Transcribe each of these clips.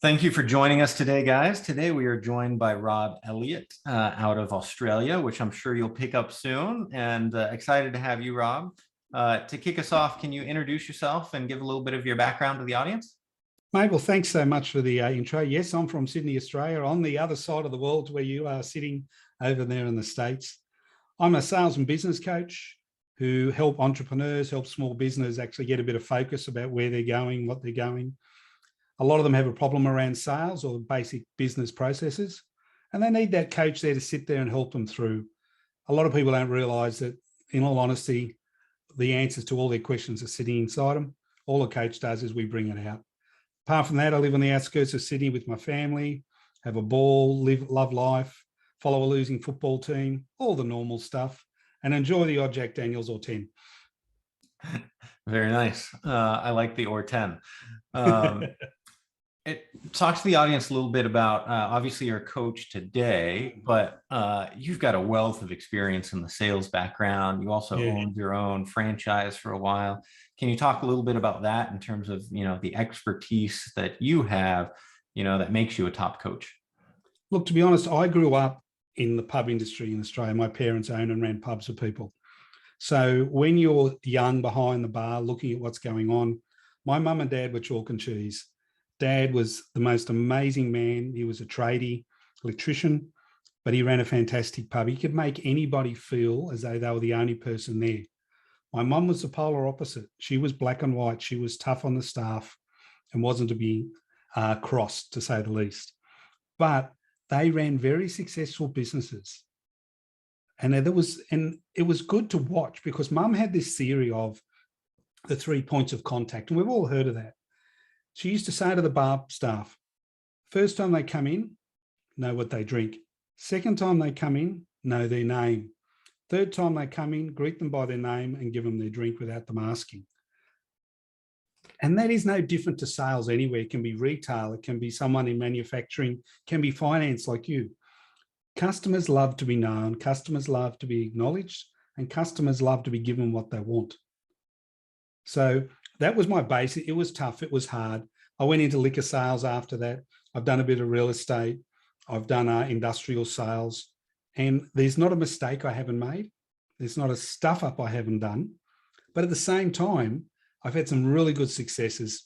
Thank you for joining us today, guys. Today we are joined by Rob Elliott out of Australia, which I'm sure you'll pick up soon. And excited to have you, Rob. To kick us off, can you introduce yourself and give a little bit of your background to the audience? Mate, well, thanks so much for the intro. Yes, I'm from Sydney, Australia, on the other side of the world where you are sitting over there in the States. I'm a sales and business coach who help entrepreneurs, help small business actually get a bit of focus about where they're going, what they're going. A lot of them have a problem around sales or basic business processes, and they need that coach there to sit there and help them through. A lot of people don't realise that, in all honesty, the answers to all their questions are sitting inside them. All a coach does is we bring it out. Apart from that, I live on the outskirts of Sydney with my family, have a ball, love life, follow a losing football team, all the normal stuff, and enjoy the odd Jack Daniels or 10. Very nice. I like the or 10. Talk to the audience a little bit about, obviously you're a coach today, but you've got a wealth of experience in the sales background. You also owned your own franchise for a while. Can you talk a little bit about that in terms of, the expertise that you have, that makes you a top coach? Look, to be honest, I grew up in the pub industry in Australia. My parents owned and ran pubs for people. So when you're young behind the bar, looking at what's going on, my mum and dad were chalk and cheese. Dad was the most amazing man. He was a tradie, electrician, but he ran a fantastic pub. He could make anybody feel as though they were the only person there. My mum was the polar opposite. She was black and white. She was tough on the staff and wasn't to be crossed, to say the least. But they ran very successful businesses. And it was good to watch because mum had this theory of the 3 points of contact, and we've all heard of that. She used to say to the bar staff, first time they come in, know what they drink. Second time they come in, know their name. Third time they come in, greet them by their name and give them their drink without them asking. And that is no different to sales anywhere. It can be retail, it can be someone in manufacturing, it can be finance like you. Customers love to be known, customers love to be acknowledged, and customers love to be given what they want. So that was my basic. It was tough. It was hard. I went into liquor sales after that. I've done a bit of real estate. I've done industrial sales. And there's not a mistake I haven't made. There's not a stuff up I haven't done. But at the same time, I've had some really good successes.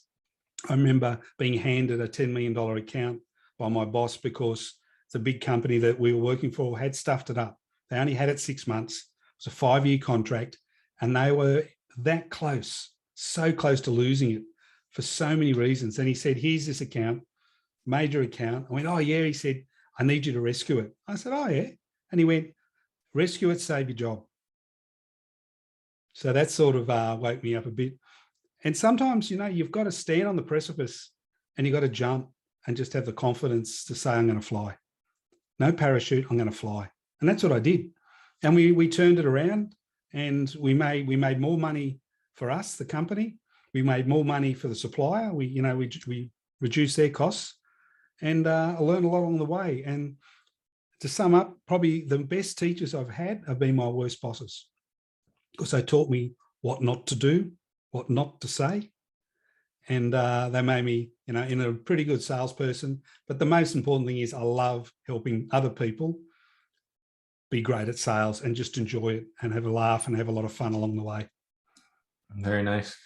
I remember being handed a $10 million account by my boss because the big company that we were working for had stuffed it up. They only had it 6 months. It was a 5-year contract, and they were that close, so close to losing it for so many reasons. And he said, here's this account, major account. I went, oh yeah. He said, I need you to rescue it. I said, oh yeah. And he went, rescue it, save your job. So that sort of woke me up a bit. And sometimes, you've got to stand on the precipice and you've got to jump and just have the confidence to say, I'm going to fly. No parachute, I'm going to fly. And that's what I did. And we turned it around. And we made more money for us, the company. We made more money for the supplier. We reduced their costs, and I learned a lot along the way. And to sum up, probably the best teachers I've had have been my worst bosses, because they taught me what not to do, what not to say, and they made me, in a pretty good salesperson. But the most important thing is I love helping other people be great at sales and just enjoy it and have a laugh and have a lot of fun along the way. Very nice.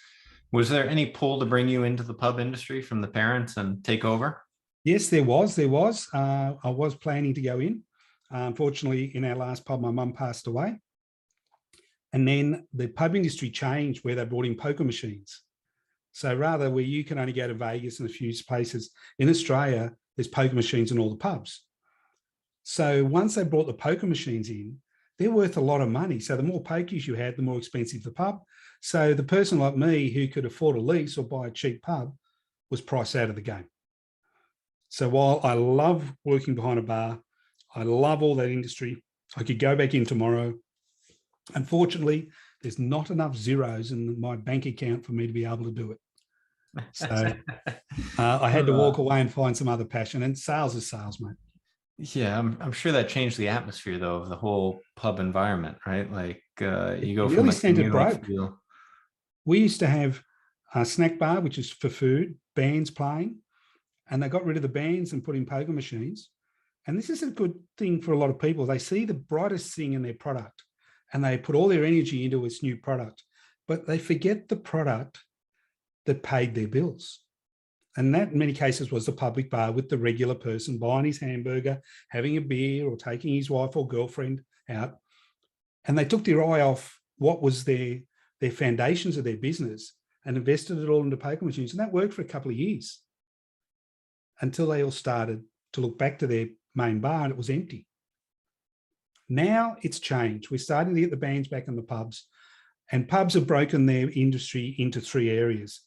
Was there any pull to bring you into the pub industry from the parents and take over? Yes, there was. I was planning to go in. Unfortunately, in our last pub, my mum passed away. And then the pub industry changed where they brought in poker machines. So rather where you can only go to Vegas and a few places, in Australia, there's poker machines in all the pubs. So once they brought the poker machines in, they're worth a lot of money. So the more pokers you had, the more expensive the pub. So the person like me who could afford a lease or buy a cheap pub was priced out of the game. So while I love working behind a bar, I love all that industry, I could go back in tomorrow. Unfortunately, there's not enough zeros in my bank account for me to be able to do it. So I had to walk away and find some other passion, and sales is sales, mate. Yeah, I'm sure that changed the atmosphere though of the whole pub environment, right? Like you go It from really a sent it communal broke. feel. We used to have a snack bar, which is for food, bands playing. and they got rid of the bands and put in poker machines. And this is a good thing for a lot of people. They see the brightest thing in their product and they put all their energy into its new product, but they forget the product that paid their bills. And that in many cases was the public bar with the regular person buying his hamburger, having a beer or taking his wife or girlfriend out. And they took their eye off what was their foundations of their business and invested it all into poker machines. And that worked for a couple of years until they all started to look back to their main bar and it was empty. Now it's changed. We're starting to get the bands back in the pubs, and pubs have broken their industry into three areas: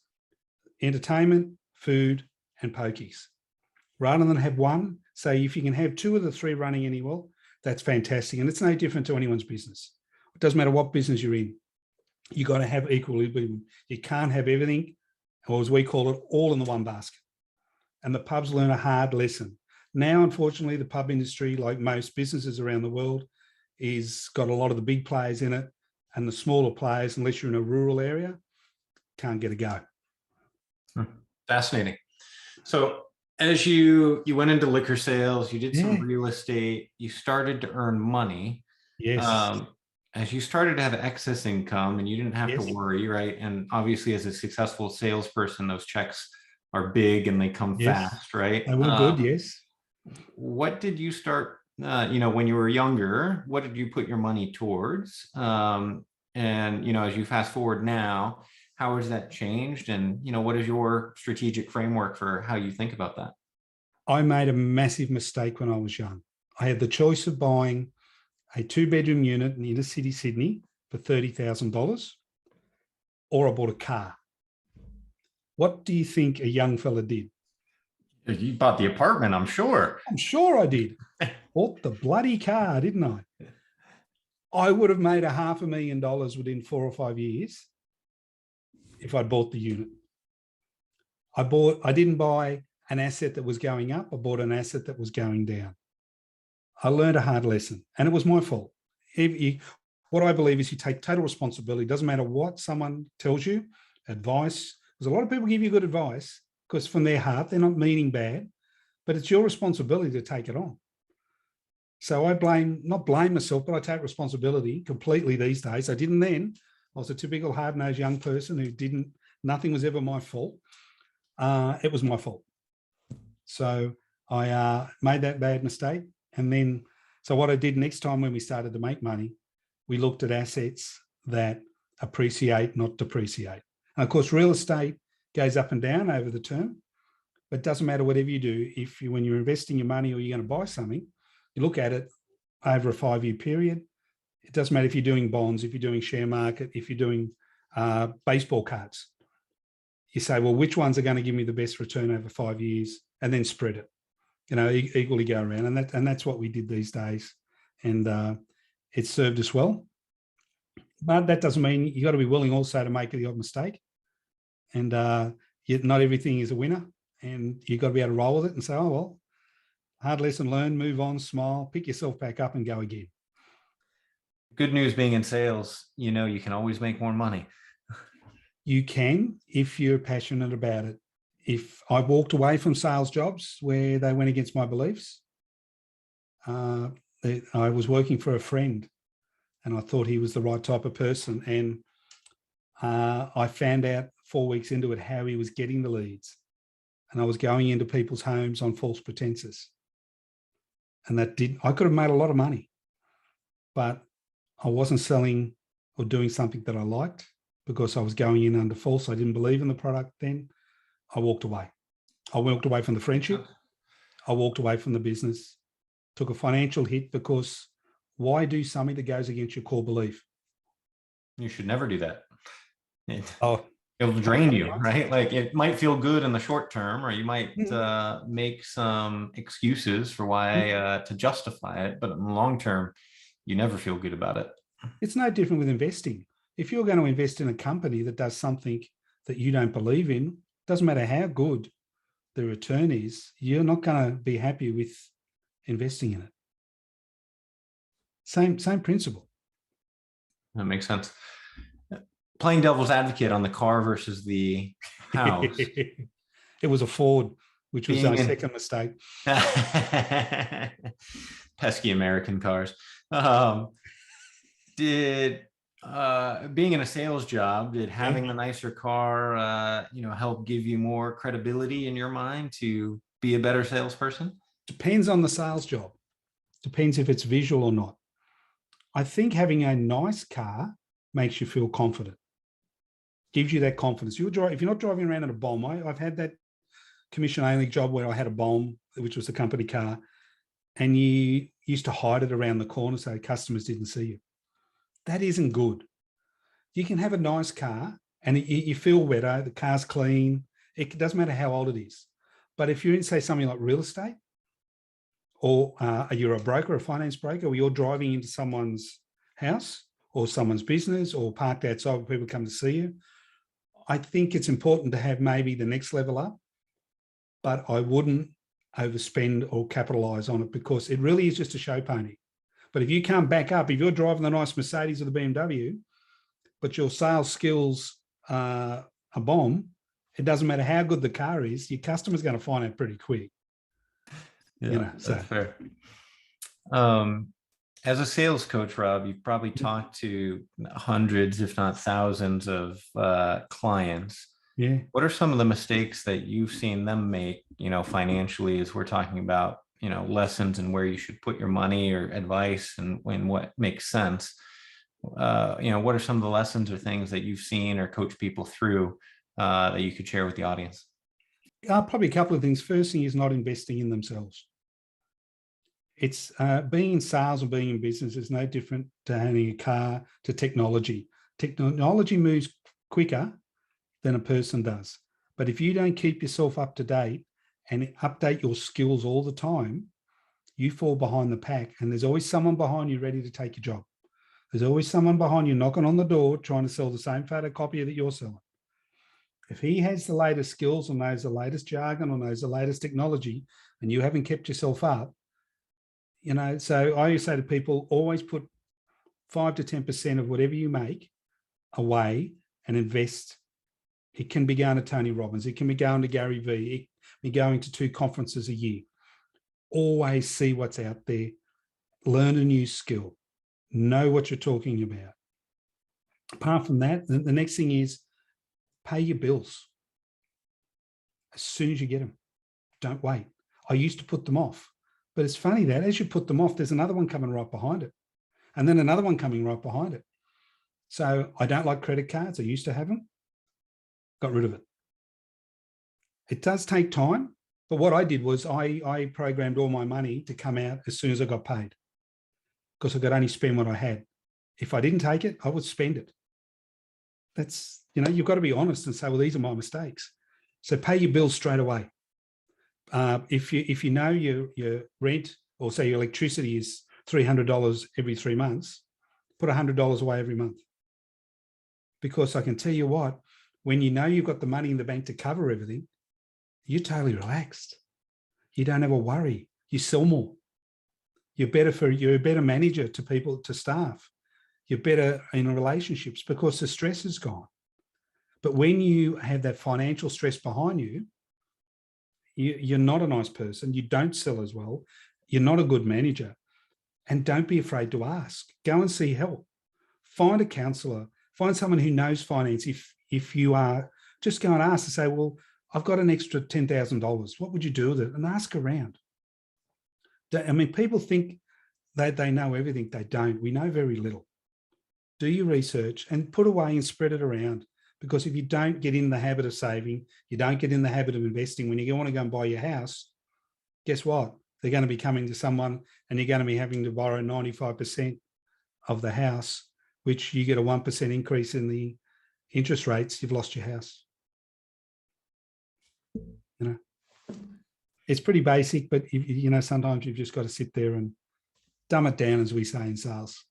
entertainment, food, and pokies. Rather than have one, say if you can have two of the three running anywhere, that's fantastic. And it's no different to anyone's business. It doesn't matter what business you're in. You got to have equilibrium. You can't have everything, or as we call it, all in the one basket. And the pubs learn a hard lesson. Now, unfortunately, the pub industry, like most businesses around the world, is got a lot of the big players in it, and the smaller players, unless you're in a rural area, can't get a go. Fascinating. So as you went into liquor sales, you did some real estate, you started to earn money. Yes. As you started to have excess income and you didn't have to worry, right? And obviously as a successful salesperson, those checks are big and they come fast, right? They were good, yes. What did you start, when you were younger, what did you put your money towards? And, as you fast forward now, how has that changed? And, what is your strategic framework for how you think about that? I made a massive mistake when I was young. I had the choice of buying a 2-bedroom unit in inner city Sydney for $30,000, or I bought a car. What do you think a young fella did? You bought the apartment, I'm sure. I'm sure I did. Bought the bloody car, didn't I? I would have made $500,000 within 4 or 5 years if I'd bought the unit. I didn't buy an asset that was going up. I bought an asset that was going down. I learned a hard lesson, and it was my fault. What I believe is you take total responsibility. It doesn't matter what someone tells you, advice, because a lot of people give you good advice because from their heart, they're not meaning bad, but it's your responsibility to take it on. So I not blame myself, but I take responsibility completely these days. I didn't then. I was a typical hard-nosed young person who nothing was ever my fault. It was my fault. So I made that bad mistake. And then, so what I did next time when we started to make money, we looked at assets that appreciate, not depreciate. And of course, real estate goes up and down over the term, but it doesn't matter whatever you do. When you're investing your money or you're going to buy something, you look at it over a 5-year period. It doesn't matter if you're doing bonds, if you're doing share market, if you're doing baseball cards. You say, well, which ones are going to give me the best return over 5 years, and then spread it, equally go around. And that's what we did these days. And it served us well. But that doesn't mean you got to be willing also to make the odd mistake. And not everything is a winner. And you've got to be able to roll with it and say, oh, well, hard lesson learned, move on, smile, pick yourself back up and go again. Good news being in sales, you can always make more money. You can, if you're passionate about it. If I walked away from sales jobs where they went against my beliefs, I was working for a friend and I thought he was the right type of person. And I found out 4 weeks into it how he was getting the leads. And I was going into people's homes on false pretenses. And I could have made a lot of money, but I wasn't selling or doing something that I liked because I was going in under false. I didn't believe in the product then. I walked away. I walked away from the friendship. I walked away from the business, took a financial hit because why do something that goes against your core belief? You should never do that. It'll drain you, right? Like it might feel good in the short term, or you might make some excuses for why to justify it, but in the long term, you never feel good about it. It's no different with investing. If you're going to invest in a company that does something that you don't believe in, doesn't matter how good the return is, you're not going to be happy with investing in it. Same principle. That makes sense. Playing devil's advocate on the car versus the house. It was a Ford. which was our second mistake. Pesky American cars. Did being in a sales job, did having the nicer car, help give you more credibility in your mind to be a better salesperson? Depends on the sales job. Depends if it's visual or not. I think having a nice car makes you feel confident. Gives you that confidence. If you're not driving around in a bomb, I've had that commission only job where I had a bomb, which was the company car, and you used to hide it around the corner so customers didn't see you. That isn't good. You can have a nice car and you feel better. The car's clean. It doesn't matter how old it is. But if you're in, say, something like real estate, or you're a broker, a finance broker, or you're driving into someone's house or someone's business or parked outside where people come to see you, I think it's important to have maybe the next level up, but I wouldn't overspend or capitalize on it because it really is just a show pony. But if you can't back up, if you're driving the nice Mercedes or the BMW, but your sales skills are a bomb, it doesn't matter how good the car is, your customer's going to find out pretty quick. Yeah, that's fair. As a sales coach, Rob, you've probably talked to hundreds, if not thousands of clients. Yeah. What are some of the mistakes that you've seen them make, financially, as we're talking about, lessons and where you should put your money or advice and when what makes sense? What are some of the lessons or things that you've seen or coached people through that you could share with the audience? Probably a couple of things. First thing is not investing in themselves. It's being in sales and being in business is no different to owning a car, to technology. Technology moves quicker than a person does. But if you don't keep yourself up to date and update your skills all the time, you fall behind the pack. And there's always someone behind you ready to take your job. There's always someone behind you knocking on the door trying to sell the same photocopier that you're selling. If he has the latest skills or knows the latest jargon or knows the latest technology and you haven't kept yourself up, so I say to people, always put 5 to 10% of whatever you make away and invest. It can be going to Tony Robbins. It can be going to Gary Vee. It can be going to 2 conferences a year. Always see what's out there. Learn a new skill. Know what you're talking about. Apart from that, the next thing is pay your bills as soon as you get them. Don't wait. I used to put them off. But it's funny that as you put them off, there's another one coming right behind it. And then another one coming right behind it. So I don't like credit cards. I used to have them. Got rid of it. It does take time. But what I did was I programmed all my money to come out as soon as I got paid, because I could only spend what I had. If I didn't take it, I would spend it. That's, you've got to be honest and say, well, these are my mistakes. So pay your bills straight away. If you know your rent, or say your electricity is $300 every 3 months, put $100 away every month. Because I can tell you what, when you know you've got the money in the bank to cover everything, you're totally relaxed. You don't have a worry. You sell more. You're a better manager to people, to staff. You're better in relationships because the stress is gone. But when you have that financial stress behind you, you're not a nice person. You don't sell as well. You're not a good manager. And don't be afraid to ask. Go and see help. Find a counselor. Find someone who knows finance. If you are, just go and ask and say, well, I've got an extra $10,000. What would you do with it? And ask around. People think that they know everything. They don't. We know very little. Do your research and put away and spread it around. Because if you don't get in the habit of saving, you don't get in the habit of investing, when you want to go and buy your house, guess what? They're going to be coming to someone and you're going to be having to borrow 95% of the house, which you get a 1% increase in the interest rates, you've lost your house. It's pretty basic, but sometimes you've just got to sit there and dumb it down, as we say in sales.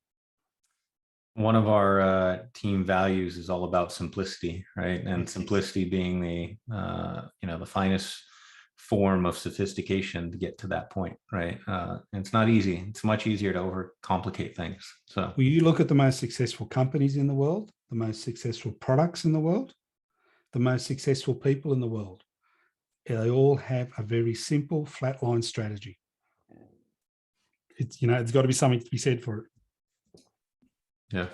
One of our team values is all about simplicity, right? And simplicity being the finest form of sophistication to get to that point, right? And it's not easy. It's much easier to overcomplicate things. So well, you look at the most successful companies in the world, the most successful products in the world, the most successful people in the world. They all have a very simple flatline strategy. It's, you know, there's got to be something to be said for it. Yeah.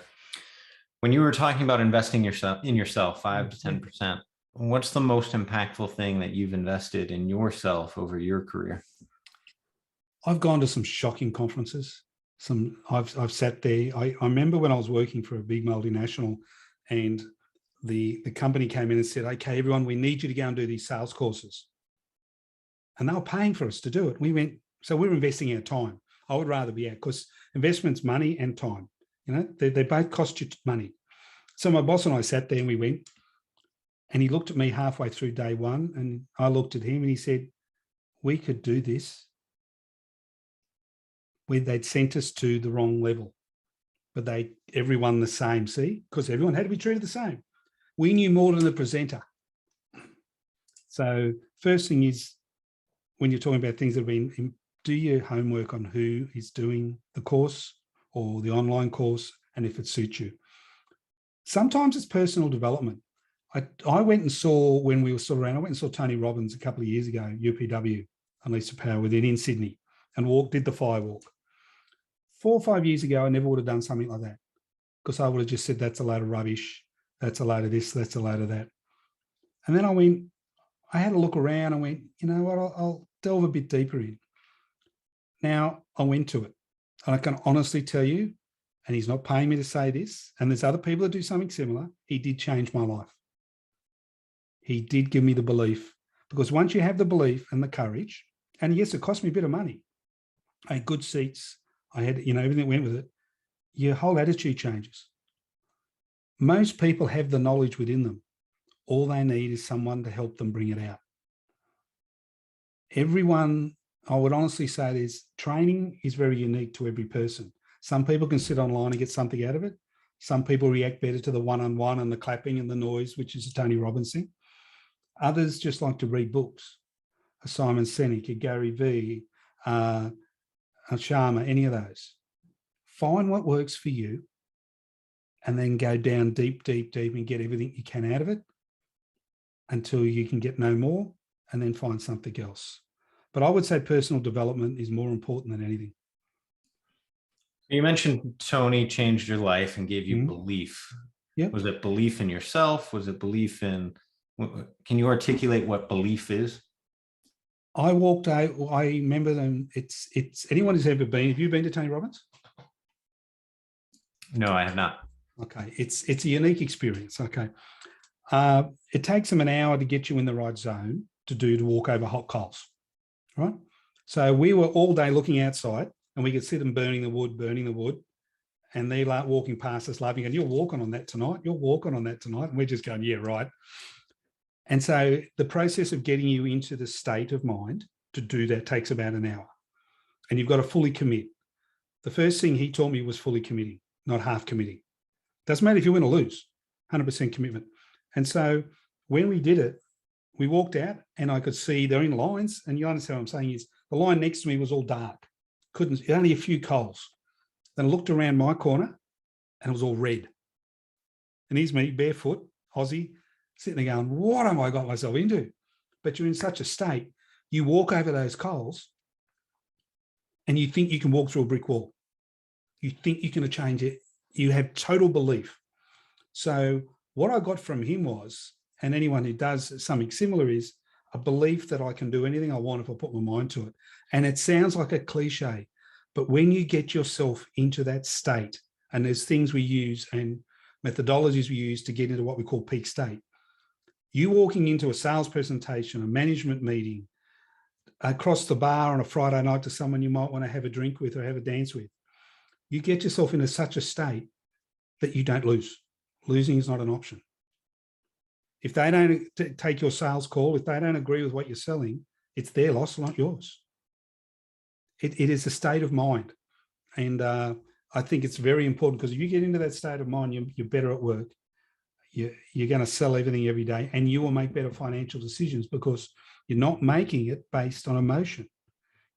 When you were talking about investing in yourself, 5 to 10%, what's the most impactful thing that you've invested in yourself over your career? I've gone to some shocking conferences. I've sat there. I remember when I was working for a big multinational, and the company came in and said, "Okay, everyone, we need you to go and do these sales courses." And they were paying for us to do it. We went, so we were investing our time. I would rather be out, because investment's money and time. You know, they both cost you money. So my boss and I sat there and we went, and he looked at me halfway through day one, and I looked at him and he said, "We could do this." Where they'd sent us to the wrong level, but everyone the same, see, because everyone had to be treated the same. We knew more than the presenter. So first thing is, when you're talking about things that have been, do your homework on who is doing the course or the online course, and if it suits you. Sometimes it's personal development. I went and saw, when we were still around, I went and saw Tony Robbins a couple of years ago, UPW, Unleash the Power Within, in Sydney, and did the fire walk. 4 or 5 years ago, I never would have done something like that, because I would have just said, that's a load of rubbish. That's a load of this. That's a load of that. And then I had a look around and went, you know what, I'll delve a bit deeper in. Now I went to it, and I can honestly tell you, and he's not paying me to say this, and there's other people that do something similar, he did change my life. He did give me the belief, because once you have the belief and the courage, and yes, it cost me a bit of money. I had good seats. I had, you know, everything that went with it. Your whole attitude changes. Most people have the knowledge within them. All they need is someone to help them bring it out. Everyone, I would honestly say, training is very unique to every person. Some people can sit online and get something out of it. Some people react better to the one-on-one and the clapping and the noise, which is a Tony Robbins thing. Others just like to read books. A Simon Sinek, a Gary Vee, a Sharma, any of those. Find what works for you, and then go down deep, deep, deep and get everything you can out of it until you can get no more, and then find something else. But I would say personal development is more important than anything. You mentioned Tony changed your life and gave you belief. Yep. Was it belief in yourself? Was it belief in, can you articulate what belief is? I walked out, I remember them. It's anyone who's ever been, have you been to Tony Robbins? No, I have not. Okay. It's a unique experience. Okay. It takes them an hour to get you in the right zone to walk over hot coals. Right. So we were all day looking outside, and we could see them burning the wood. And they're like walking past us laughing, and you're walking on that tonight. You're walking on that tonight. And we're just going, yeah, right. And so the process of getting you into the state of mind to do that takes about an hour, and you've got to fully commit. The first thing he taught me was fully committing, not half committing. Doesn't matter if you win or lose, 100% commitment. And so when we did it, we walked out, and I could see they're in lines, and you understand what I'm saying is the line next to me was all dark. Only a few coals. Then I looked around my corner, and it was all red. And here's me, barefoot, Aussie, sitting there going, what have I got myself into? But you're in such a state, you walk over those coals and you think you can walk through a brick wall. You think you can change it. You have total belief. So what I got from him was, and anyone who does something similar, is a belief that I can do anything I want if I put my mind to it. And it sounds like a cliche, but when you get yourself into that state, and there's things we use and methodologies we use to get into what we call peak state. You walking into a sales presentation, a management meeting, across the bar on a Friday night to someone you might want to have a drink with or have a dance with, you get yourself into such a state that you don't lose. Losing is not an option. If they don't take your sales call, if they don't agree with what you're selling, it's their loss, not yours. It is a state of mind. And I think it's very important, because if you get into that state of mind, you're better at work. You're going to sell everything every day, and you will make better financial decisions, because you're not making it based on emotion.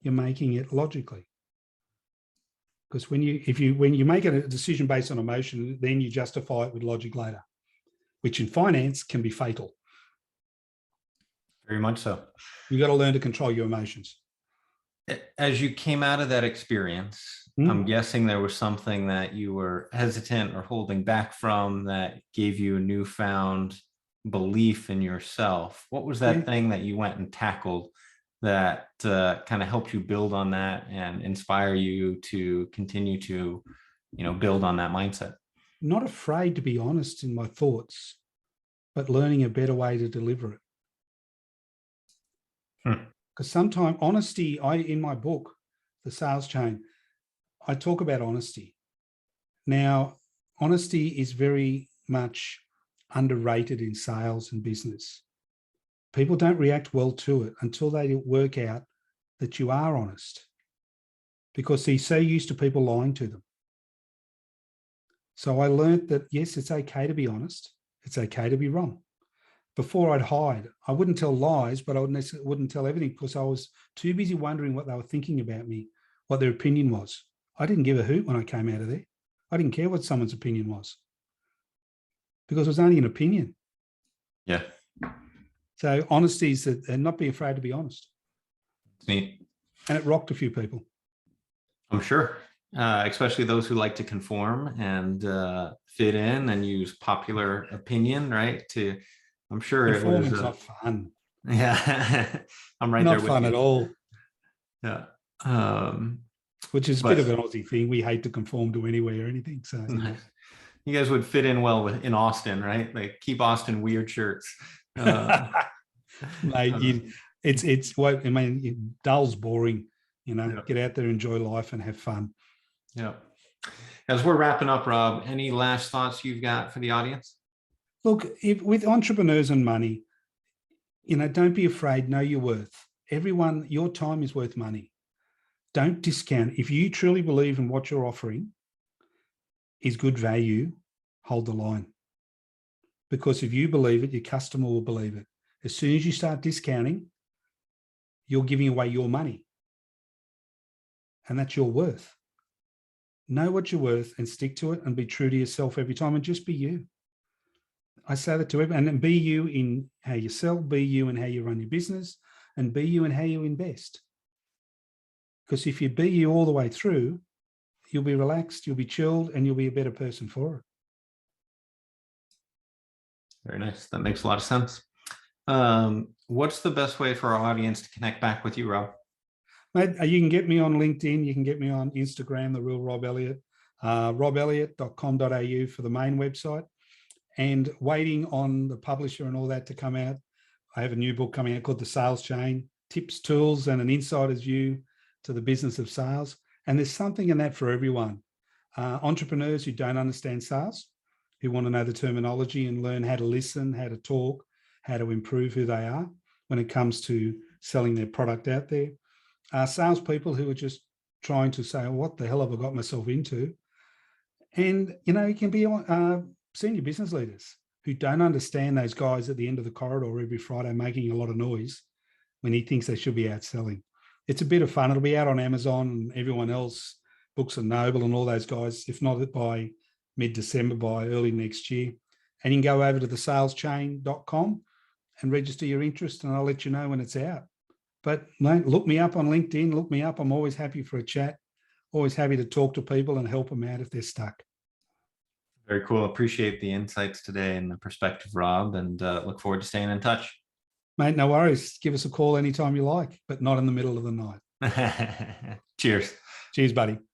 You're making it logically. Because when you make a decision based on emotion, then you justify it with logic later, which in finance can be fatal. Very much so. You got to learn to control your emotions. As you came out of that experience, I'm guessing there was something that you were hesitant or holding back from that gave you a newfound belief in yourself. What was that thing that you went and tackled that kind of helped you build on that and inspire you to continue to, build on that mindset? Not afraid to be honest in my thoughts, but learning a better way to deliver it. Because sometimes honesty, in my book, The Sales Chain, I talk about honesty. Now, honesty is very much underrated in sales and business. People don't react well to it until they work out that you are honest, because they're so used to people lying to them. So I learned that, yes, it's okay to be honest. It's okay to be wrong. Before I'd hide. I wouldn't tell lies, but I wouldn't tell everything because I was too busy wondering what they were thinking about me, what their opinion was. I didn't give a hoot when I came out of there. I didn't care what someone's opinion was because it was only an opinion. Yeah. So honesty is that, and not be afraid to be honest. It's neat. And it rocked a few people. I'm sure, especially those who like to conform and fit in and use popular opinion, right? I'm sure Conforming's not fun. Yeah, I'm right not there with fun you. at all. Yeah. Which is a bit of an Aussie thing. We hate to conform to anywhere or anything. So you guys would fit in well in Austin, right? Like keep Austin weird shirts. Mate, it's what I mean. Dull's boring. Get out there, enjoy life, and have fun. Yeah. As we're wrapping up, Rob, any last thoughts you've got for the audience? Look, with entrepreneurs and money, don't be afraid. Know your worth. Everyone, your time is worth money. Don't discount. If you truly believe in what you're offering is good value, hold the line. Because if you believe it, your customer will believe it. As soon as you start discounting, you're giving away your money. And that's your worth. Know what you're worth and stick to it and be true to yourself every time and just be you. I say that to everyone. And be you in how you sell, be you in how you run your business, and be you in how you invest. Because if you be you all the way through, you'll be relaxed, you'll be chilled, and you'll be a better person for it. Very nice. That makes a lot of sense. What's the best way for our audience to connect back with you, Rob? Mate, you can get me on LinkedIn. You can get me on Instagram, The Real Rob Elliott, robelliott.com.au for the main website. And waiting on the publisher and all that to come out. I have a new book coming out called The Sales Chain, Tips, Tools, and an Insider's View to the Business of Sales. And there's something in that for everyone. Entrepreneurs who don't understand sales, who want to know the terminology and learn how to listen, how to talk, how to improve who they are when it comes to selling their product out there. Salespeople who are just trying to say, oh, what the hell have I got myself into? And, it can be senior business leaders who don't understand those guys at the end of the corridor every Friday making a lot of noise when he thinks they should be out selling. It's a bit of fun. It'll be out on Amazon and everyone else, Books and Noble and all those guys, if not by mid-December, by early next year. And you can go over to thesaleschain.com and register your interest, and I'll let you know when it's out. But mate, look me up on LinkedIn, look me up. I'm always happy for a chat, always happy to talk to people and help them out if they're stuck. Very cool. Appreciate the insights today and the perspective, Rob, and look forward to staying in touch. Mate, no worries. Give us a call anytime you like, but not in the middle of the night. Cheers. Cheers, buddy.